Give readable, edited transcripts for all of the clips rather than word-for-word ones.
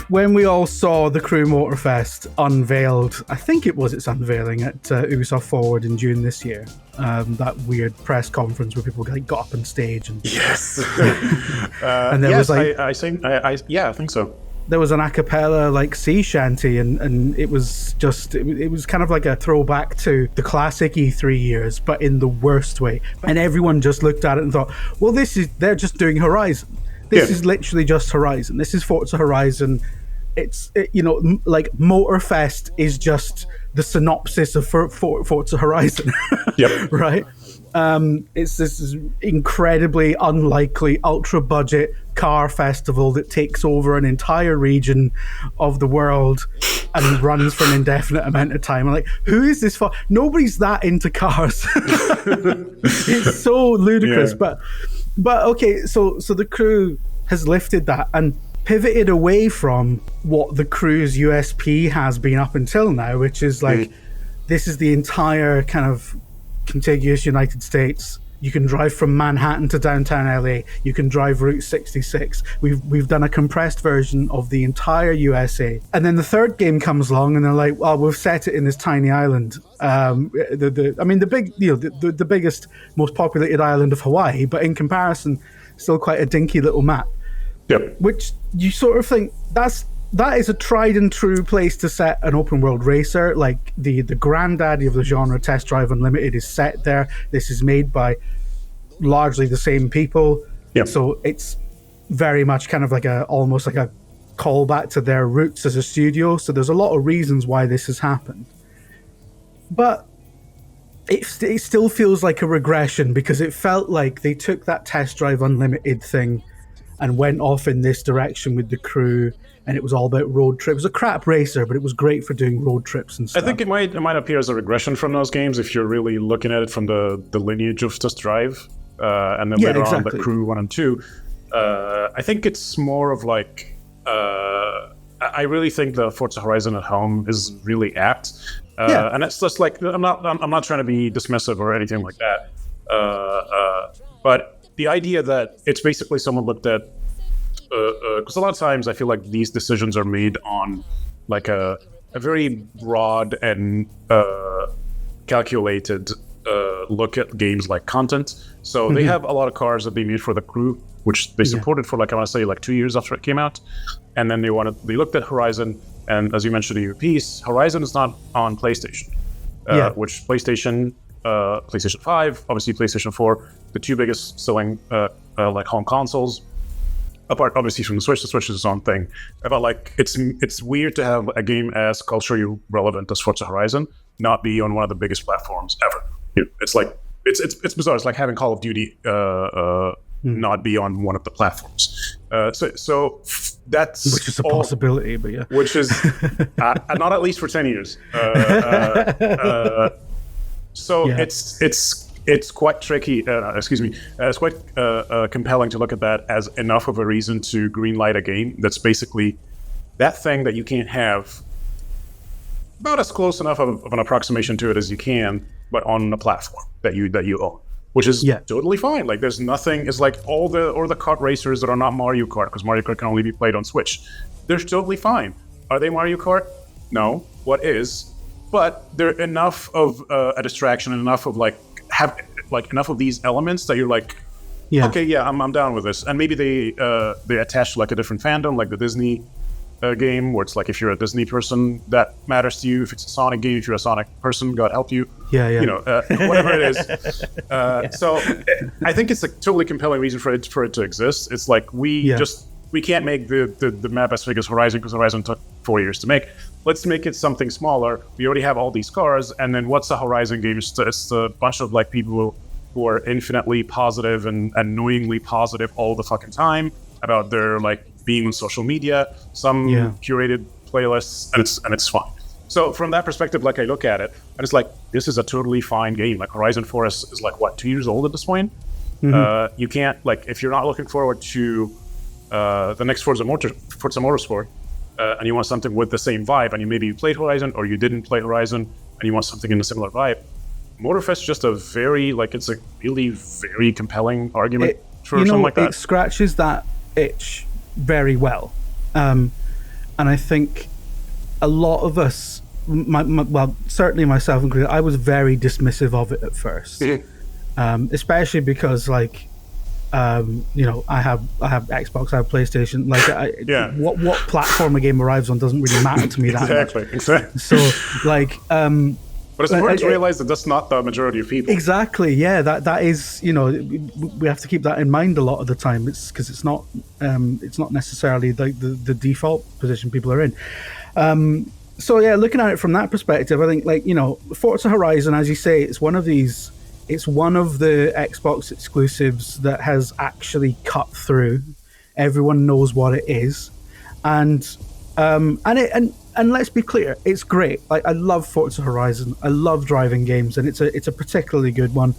when we all saw the Crew Motorfest unveiled, I think its unveiling at Ubisoft Forward in June this year. That weird press conference where people got up on stage and yes, and there was like I think so. There was an a cappella like sea shanty, and it was just it was kind of like a throwback to the classic E3 years, but in the worst way. And everyone just looked at it and thought, well, they're just doing Horizon. This is literally just Horizon. This is Forza Horizon. It's like Motorfest is just the synopsis of Forza Horizon. Yep. Right? It's this incredibly unlikely ultra budget car festival that takes over an entire region of the world and runs for an indefinite amount of time. I'm like, who is this for? Nobody's that into cars. It's so ludicrous. Yeah. But okay, so the Crew has lifted that and pivoted away from what the Crew's USP has been up until now, which is like, this is the entire kind of contiguous United States. You can drive from Manhattan to downtown LA. You can drive Route 66. We've done a compressed version of the entire USA. And then the third game comes along, and they're like, "Well, we've set it in this tiny island." The biggest, most populated island of Hawaii, but in comparison, still quite a dinky little map. Yep. Which you sort of think that is a tried and true place to set an open world racer. Like the granddaddy of the genre, Test Drive Unlimited, is set there. This is made by largely the same people. Yep. So it's very much kind of like almost like a callback to their roots as a studio. So there's a lot of reasons why this has happened. But it still feels like a regression, because it felt like they took that Test Drive Unlimited thing and went off in this direction with the Crew, and it was all about road trips. It was a crap racer, but it was great for doing road trips and stuff. I think it might appear as a regression from those games if you're really looking at it from the lineage of Test Drive, and then later on the Crew 1 and 2. I think it's more of like, I really think the Forza Horizon at home is really apt, and it's just like, I'm not trying to be dismissive or anything like that, but the idea that it's basically someone looked at, because a lot of times I feel like these decisions are made on like a very broad and calculated look at games like content. So they have a lot of cars that they made for the Crew, which they supported for, like, I want to say, like 2 years after it came out. And then they looked at Horizon, and as you mentioned in your piece, Horizon is not on PlayStation, which PlayStation 5, obviously PlayStation 4, the two biggest selling like home consoles, apart obviously from the Switch. The Switch is its own thing. But like, it's weird to have a game as culturally relevant as Forza Horizon not be on one of the biggest platforms ever. It's like it's bizarre. It's like having Call of Duty not be on one of the platforms. So that's, which is a possibility, but yeah, which is not at least for 10 years. It's quite tricky. It's quite compelling to look at that as enough of a reason to greenlight a game that's basically that thing that you can't have, about as close enough of an approximation to it as you can, but on a platform that you own, which is totally fine. Like, there's nothing. It's like all the kart racers that are not Mario Kart, because Mario Kart can only be played on Switch. They're totally fine. Are they Mario Kart? No. What is? But they're enough of a distraction, and enough of have enough of these elements that you're like, I'm down with this. And maybe they attach to like a different fandom, like the Disney game, where it's like, if you're a Disney person, that matters to you. If it's a Sonic game, if you're a Sonic person, God help you. Whatever it is. So I think it's a totally compelling reason for it to exist. It's like we can't make the map as big as Horizon, because Horizon took 4 years to make. Let's make it something smaller. We already have all these cars, and then what's a Horizon game? It's a bunch of like people who are infinitely positive and annoyingly positive all the fucking time about their like being on social media, some curated playlists, and it's fine. So from that perspective, like, I look at it, and it's like, this is a totally fine game. Like, Horizon 4 is like, what, 2 years old at this point? You can't, like, if you're not looking forward to the next Forza Motorsport, and you want something with the same vibe, and you played Horizon, or you didn't play Horizon, and you want something in a similar vibe, Motorfest is just a very, like, it's a really very compelling argument for something like that. It scratches that itch very well. And I think a lot of us, well, certainly myself included, I was very dismissive of it at first, especially because like, you know, I have Xbox, I have PlayStation. Like, what platform a game arrives on doesn't really matter to me that much. Exactly. So, like, but it's important to realize that that's not the majority of people. Exactly. Yeah. That is. You know, we have to keep that in mind a lot of the time. It's because it's not necessarily like the default position people are in. So yeah, looking at it from that perspective, I think, like, you know, Forza Horizon, as you say, it's one of the Xbox exclusives that has actually cut through. Everyone knows what it is, and let's be clear, it's great. Like, I love Forza Horizon. I love driving games, and it's a particularly good one.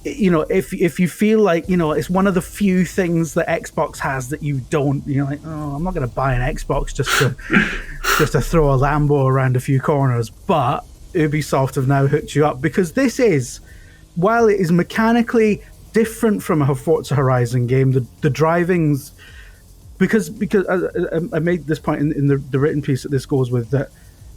You know, if you feel like, you know, it's one of the few things that Xbox has that you don't, you're like, oh, I'm not going to buy an Xbox just to throw a Lambo around a few corners. But Ubisoft have now hooked you up, because this is, while it is mechanically different from a Forza Horizon game, the driving's, because I made this point in the written piece that this goes with, that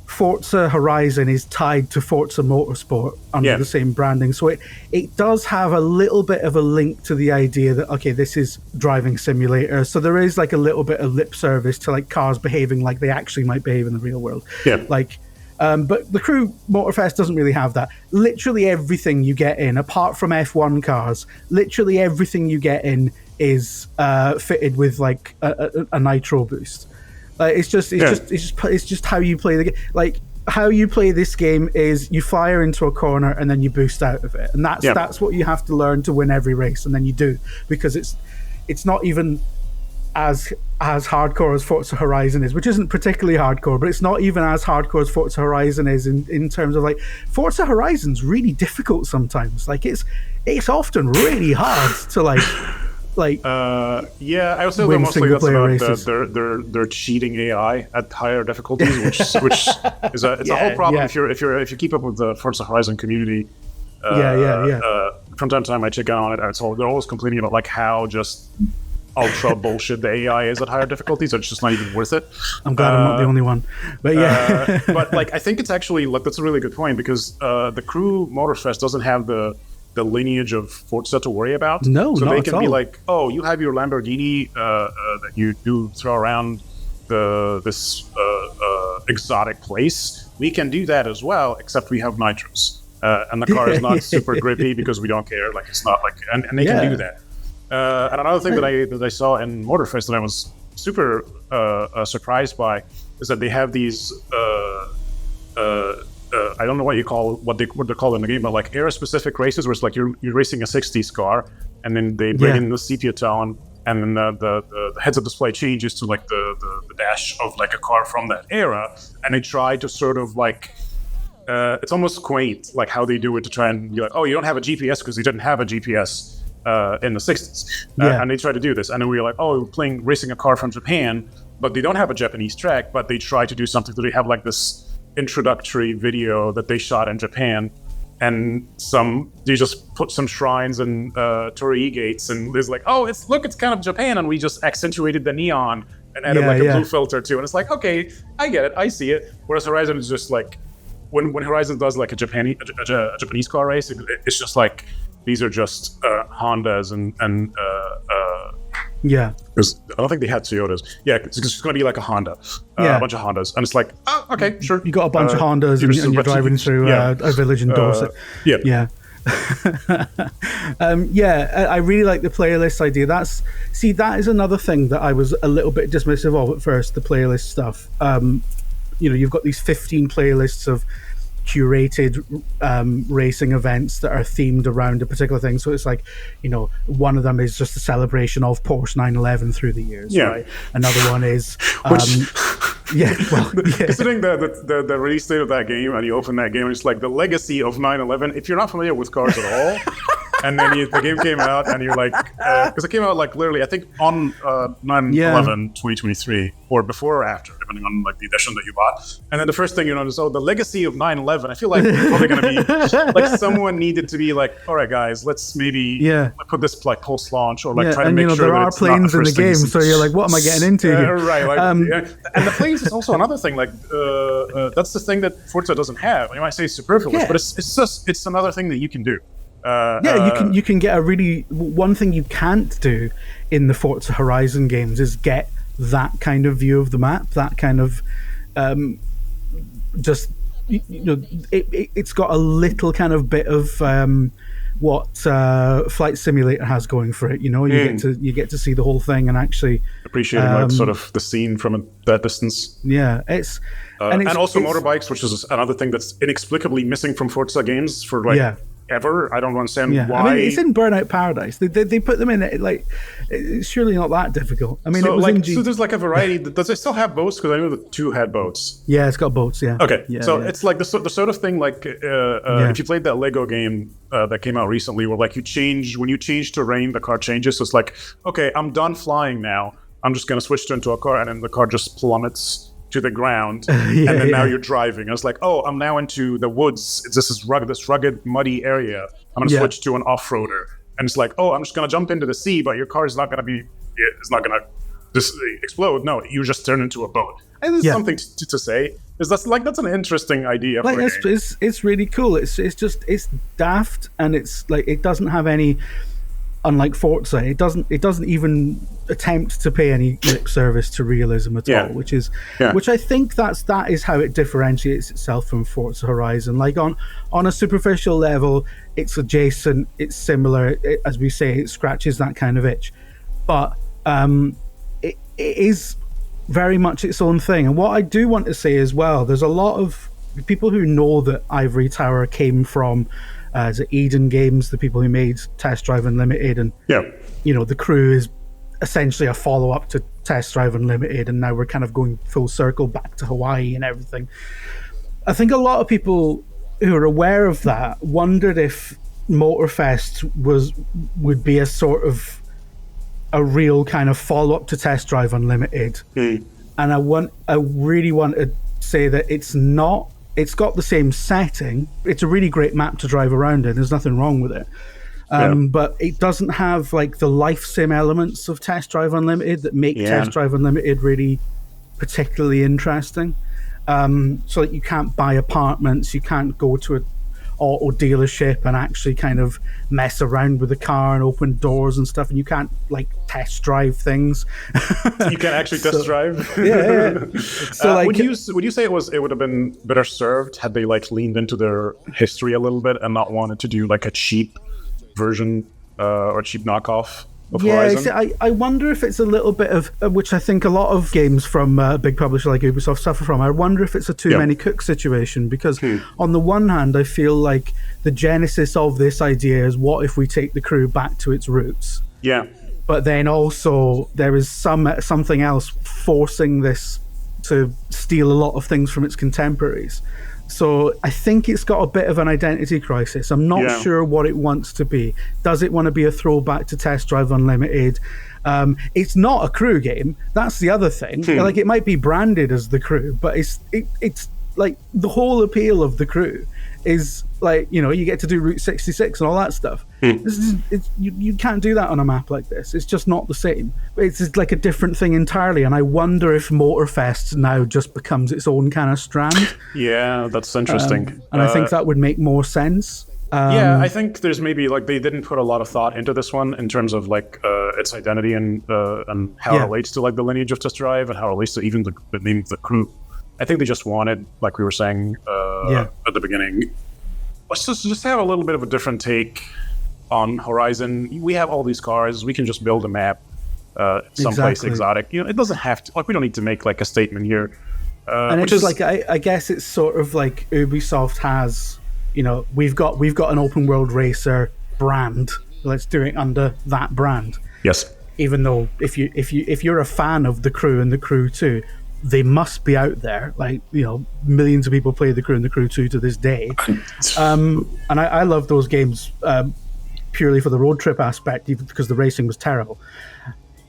Forza Horizon is tied to Forza Motorsport under the same branding. So it does have a little bit of a link to the idea that, okay, this is driving simulator. So there is like a little bit of lip service to like cars behaving like they actually might behave in the real world. Yeah. Like, but the Crew Motorfest doesn't really have that. Literally everything you get in, apart from F1 cars, literally everything you get in is fitted with like a nitro boost. It's just how you play the game. Like, how you play this game is you fire into a corner and then you boost out of it, and that's what you have to learn to win every race, and then you do, because it's not even as hardcore as Forza Horizon is, which isn't particularly hardcore, but it's not even as hardcore as Forza Horizon is in terms of, like, Forza Horizon's really difficult sometimes. Like, it's often really hard to I would say that mostly that's about their cheating AI at higher difficulties, which is a whole problem if you keep up with the Forza Horizon community. From time to time I check out on it, and so they're always complaining about like how just ultra bullshit the AI is at higher difficulties. So it's just not even worth it. I'm glad I'm not the only one, but yeah. But like, I think it's actually, like, that's a really good point, because the Crew Motorfest doesn't have the lineage of Forza to worry about. No, so not they at can all. Be like, oh, you have your Lamborghini that you do throw around this exotic place. We can do that as well, except we have nitros, and the car is not super grippy because we don't care. Like, it's not like, and they can do that. And another thing that I saw in Motorfest that I was super surprised by is that they have these. I don't know what they're called in the game, but like era-specific races, where it's like you're racing a '60s car, and then they bring in the sepia tone, and then the heads-up display changes to like the dash of like a car from that era, and they try to sort of like, it's almost quaint, like how they do it, to try and be like, oh, you don't have a GPS because you didn't have a GPS in the '60s, and they try to do this, and then we're like, oh, we're racing a car from Japan, but they don't have a Japanese track, but they try to do something, so they have like this introductory video that they shot in Japan, and they just put some shrines and torii gates, and there's like, oh, it's kind of Japan, and we just accentuated the neon and added a blue filter too, and it's like, okay, I get it, I see it. Whereas Horizon is just like, when Horizon does like a Japanese car race, it's just like, these are just Hondas and because I don't think they had Toyotas. Yeah, it's going to be like a Honda, a bunch of Hondas, and it's like, oh, okay, sure. You got a bunch of Hondas, and you're driving through a village in Dorset. I really like the playlist idea. That is another thing that I was a little bit dismissive of at first. The playlist stuff. You've got these 15 playlists of curated racing events that are themed around a particular thing. So it's like, one of them is just a celebration of Porsche 911 through the years, right? Another one is considering the release date of that game, and you open that game and it's like the legacy of 911. If you're not familiar with cars at all, And then the game came out, and you're like, because it came out like literally, I think on 9/11/2023, or before or after, depending on like the edition that you bought. And then the first thing you notice, the legacy of 9/11. I feel like it's probably going to be like someone needed to be like, all right, guys, let's maybe put this like post launch, or like try to make sure there that are it's planes not in the game, so you're like, what am I getting into here? Right, like, and the planes is also another thing. Like that's the thing that Forza doesn't have. You might say it's superfluous, but it's another thing that you can do. You can get one thing you can't do in the Forza Horizon games is get that kind of view of the map, that kind of it's got a little kind of bit of what Flight Simulator has going for it. You get to see the whole thing and actually appreciating like sort of the scene from that distance. And also motorbikes, which is another thing that's inexplicably missing from Forza games for like ever. I don't understand why. I mean, it's in Burnout Paradise. They put them in it. Like, it's surely not that difficult. I mean, so there's like a variety. Does it still have boats? Because I know the 2 had boats. Yeah, it's got boats. Yeah. Okay, it's like the sort of thing like if you played that Lego game that came out recently, where like when you change terrain, the car changes. So it's like, okay, I'm done flying now. I'm just gonna switch into a car, and then the car just plummets to the ground, and then now you're driving. I was like, oh, I'm now into the woods. This rugged, muddy area. I'm gonna switch to an off-roader, and it's like, oh, I'm just gonna jump into the sea, but your car is not gonna just explode. No, you just turn into a boat. And there's something to say. That's an interesting idea. Like it's really cool. It's daft, and it's like it doesn't have any. Unlike Forza, it doesn't even attempt to pay any lip service to realism at all, which I think that is how it differentiates itself from Forza Horizon. Like on a superficial level, it's adjacent, it's similar. As we say, it scratches that kind of itch, but it is very much its own thing. And what I do want to say as well, there's a lot of people who know that Ivory Tower came from the Eden Games, the people who made Test Drive Unlimited, and the Crew is essentially a follow-up to Test Drive Unlimited, and now we're kind of going full circle back to Hawaii and everything. I think a lot of people who are aware of that wondered if Motorfest would be a sort of a real kind of follow-up to Test Drive Unlimited. And I really want to say that it's not. It's got the same setting. It's a really great map to drive around in. There's nothing wrong with it. But it doesn't have like the life sim elements of Test Drive Unlimited that make Test Drive Unlimited really particularly interesting. So that you can't buy apartments, you can't go to an auto dealership and actually kind of mess around with the car and open doors and stuff, and you can't like test drive things. You can actually test drive. So like, would you say it would have been better served had they like leaned into their history a little bit and not wanted to do like a cheap version or a cheap knockoff of Horizon? I wonder if it's a little bit of which I think a lot of games from a big publisher like Ubisoft suffer from. I wonder if it's a too many cooks situation, because on the one hand I feel like the genesis of this idea is, what if we take the Crew back to its roots? But then also there is something else forcing this to steal a lot of things from its contemporaries. So I think it's got a bit of an identity crisis. I'm not sure what it wants to be. Does it want to be a throwback to Test Drive Unlimited? It's not a Crew game. That's the other thing. Like, it might be branded as the Crew, but it's like the whole appeal of the Crew is like, you get to do Route 66 and all that stuff. You can't do that on a map like this. It's just not the same. It's like a different thing entirely, and I wonder if Motorfest now just becomes its own kind of strand. Yeah, that's interesting. And I think that would make more sense. I think there's maybe like they didn't put a lot of thought into this one in terms of like its identity and how it relates to like the lineage of Test Drive and how it relates to even the name of the Crew. I think they just wanted, like we were saying at the beginning, let's just have a little bit of a different take on Horizon. We have all these cars. We can just build a map someplace exotic. It doesn't have to. Like, we don't need to make like a statement here. And it's like I guess it's sort of like Ubisoft has. We've got an open world racer brand. Let's do it under that brand. Yes. Even though if you're a fan of the Crew and the Crew 2, they must be out there. Like, millions of people play the Crew and the Crew 2 to this day. And I love those games. purely for the road trip aspect, even because the racing was terrible.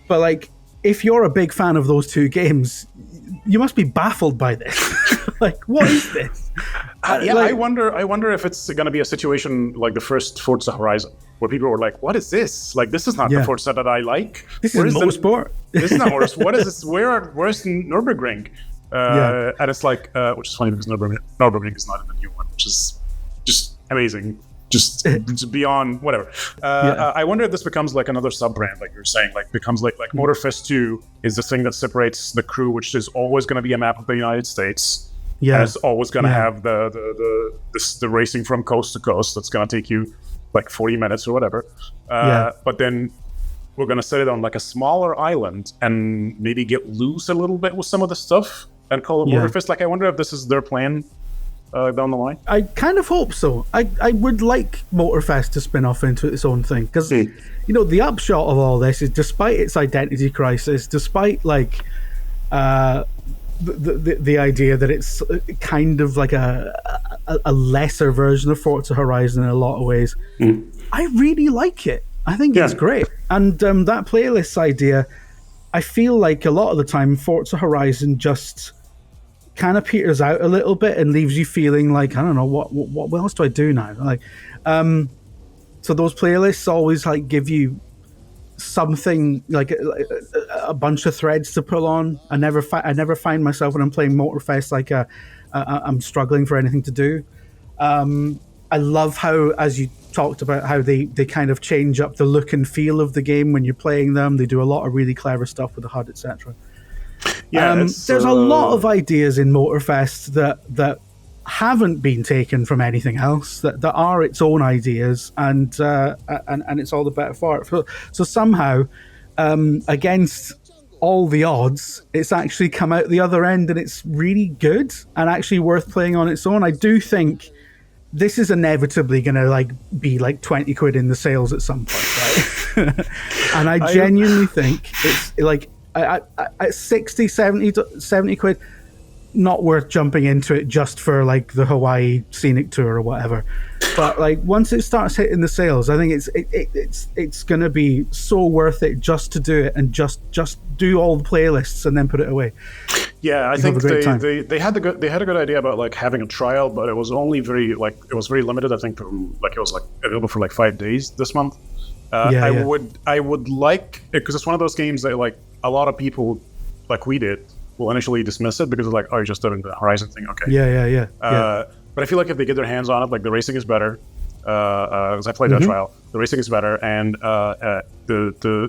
But like, if you're a big fan of those two games, you must be baffled by this. Like, what is this? I wonder if it's going to be a situation like the first Forza Horizon, where people were like, "What is this? Like, this is not the Forza that I like. This is motorsport. This is not motorsport. What is this? Where's Nürburgring?" And it's like, which is funny because Nürburgring is not in the new one, which is just amazing. Just beyond whatever. I wonder if this becomes like another sub-brand, like you're saying, like becomes like Motorfest 2 is the thing that separates the Crew, which is always going to be a map of the United States. Yeah, and it's always going to have the racing from coast to coast. That's going to take you like 40 minutes or whatever. But then we're going to set it on like a smaller island and maybe get loose a little bit with some of the stuff and call it Motorfest. Like, I wonder if this is their plan down the line. I kind of hope so. I would like Motorfest to spin off into its own thing, because you know, the upshot of all this is, despite its identity crisis, despite like the idea that it's kind of like a lesser version of Forza Horizon in a lot of ways, I really like it. I think it's great. And that playlists idea, I feel like a lot of the time Forza Horizon just kind of peters out a little bit and leaves you feeling like, I don't know, what else do I do now? Like, so those playlists always like give you something, like a bunch of threads to pull on. I never find myself when I'm playing Motorfest like I'm struggling for anything to do. I love how, as you talked about, how they kind of change up the look and feel of the game when you're playing them. They do a lot of really clever stuff with the HUD, etc. There's a lot of ideas in Motorfest that haven't been taken from anything else, that are its own ideas, and it's all the better for it. So somehow, against all the odds, it's actually come out the other end, and it's really good and actually worth playing on its own. I do think this is inevitably going to like be like 20 quid in the sales at some point, right? And I genuinely think it's like, at 60, 70 quid, not worth jumping into it just for like the Hawaii scenic tour or whatever. But like, once it starts hitting the sales, I think it's going to be so worth it just to do it and just do all the playlists and then put it away. Yeah, I think they had a good idea about like having a trial, but it was only very limited. I think it was like available for like 5 days this month. I would like, because it's one of those games that like a lot of people, like we did, will initially dismiss it because it's like, oh, you're just doing the Horizon thing, okay. Yeah. But I feel like if they get their hands on it, like the racing is better. Because I played that trial, the racing is better, and there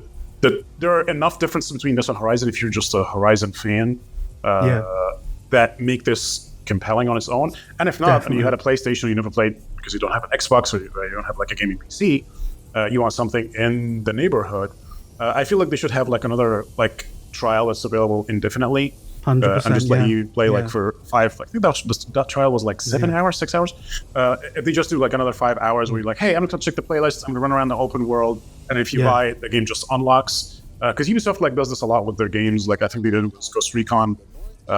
are enough differences between this and Horizon if you're just a Horizon fan that make this compelling on its own. And if not, and you had a PlayStation you never played because you don't have an Xbox or you don't have like a gaming PC, you want something in the neighborhood. I feel like they should have like another like trial that's available indefinitely, 100%, and just let you play like for 5. I think that trial was like 7 hours, 6 hours. If they just do like another 5 hours where you're like, hey, I'm gonna check the playlist, I'm gonna run around the open world, and if you buy it, the game just unlocks. Because Ubisoft like does this a lot with their games. Like I think they did with Ghost Recon. They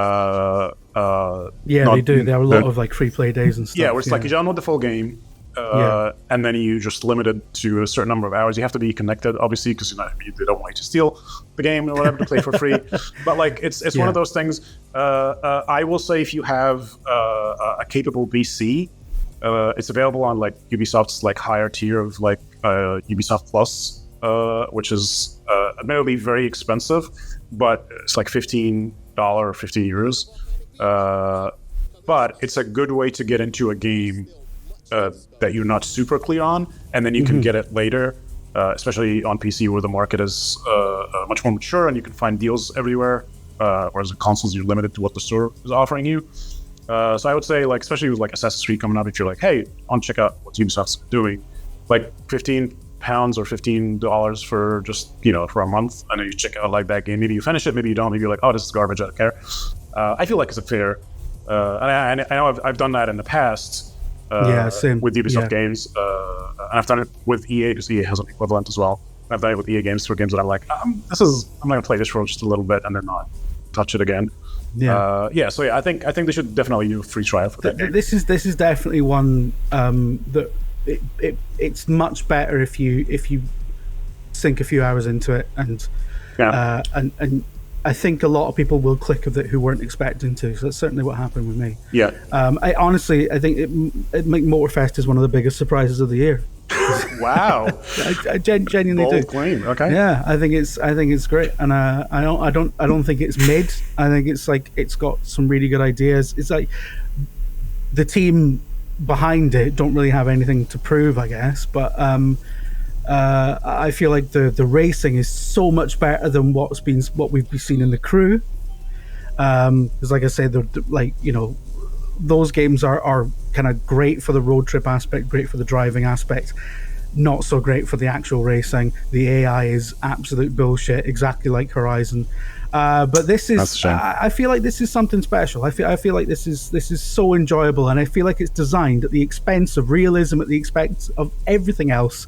do. There are a lot of like free play days and stuff. Yeah, where it's like you download the full game. And then you just limit it to a certain number of hours. You have to be connected, obviously, because they don't want you to steal the game or whatever to play for free. But like, it's one of those things. I will say, if you have a capable PC, it's available on like Ubisoft's like higher tier of like Ubisoft Plus, which is admittedly very expensive, but it's like $15 or €50. But it's a good way to get into a game that you're not super clear on, and then you can get it later, especially on PC where the market is much more mature and you can find deals everywhere, whereas the consoles you're limited to what the store is offering you. So I would say, like, especially with like Assassin's Creed coming up, if you're like, hey, I want to check out what Ubisoft's doing, like £15 or $15 for just, for a month, and then you check out like that game. Maybe you finish it, maybe you don't, maybe you're like, oh, this is garbage, I don't care. I feel like it's a fair, and I know I've done that in the past. Same. With Ubisoft games, and I've done it with EA because EA has an equivalent as well. I've done it with EA games for games that I'm like, I'm not gonna play this for just a little bit and then not touch it again. So I think they should definitely do a free trial for that game. This is definitely one that it's much better if you sink a few hours into it, and and I think a lot of people will click with it who weren't expecting to. So that's certainly what happened with me. Yeah. I think Motorfest is one of the biggest surprises of the year. Wow. I genuinely Bold do. claim. Okay. Yeah, I think it's great, and I don't think it's mid. I think it's like it's got some really good ideas. It's like the team behind it don't really have anything to prove, I guess, but I feel like the racing is so much better than what we've seen in the Crew. Because, like I say, those games are kind of great for the road trip aspect, great for the driving aspect, not so great for the actual racing. The AI is absolute bullshit, exactly like Horizon. But this is, I feel like this is something special. I feel like this is so enjoyable, and I feel like it's designed at the expense of realism, at the expense of everything else,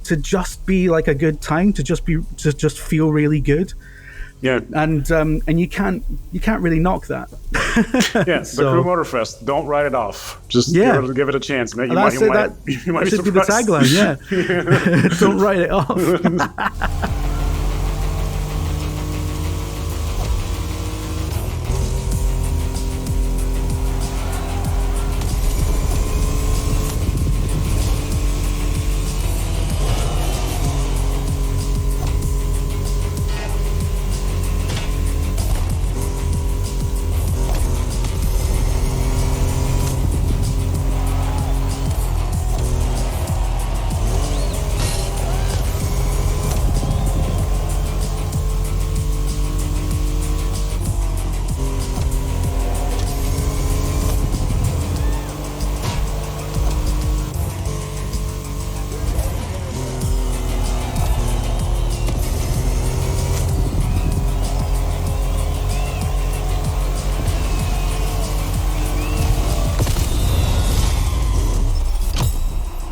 to just be like a good time, to just feel really good. Yeah, and you can't really knock that. Yeah, the Crew Motorfest. Don't write it off. Just give it a chance. Man. You might should be the tagline. Yeah, don't write it off.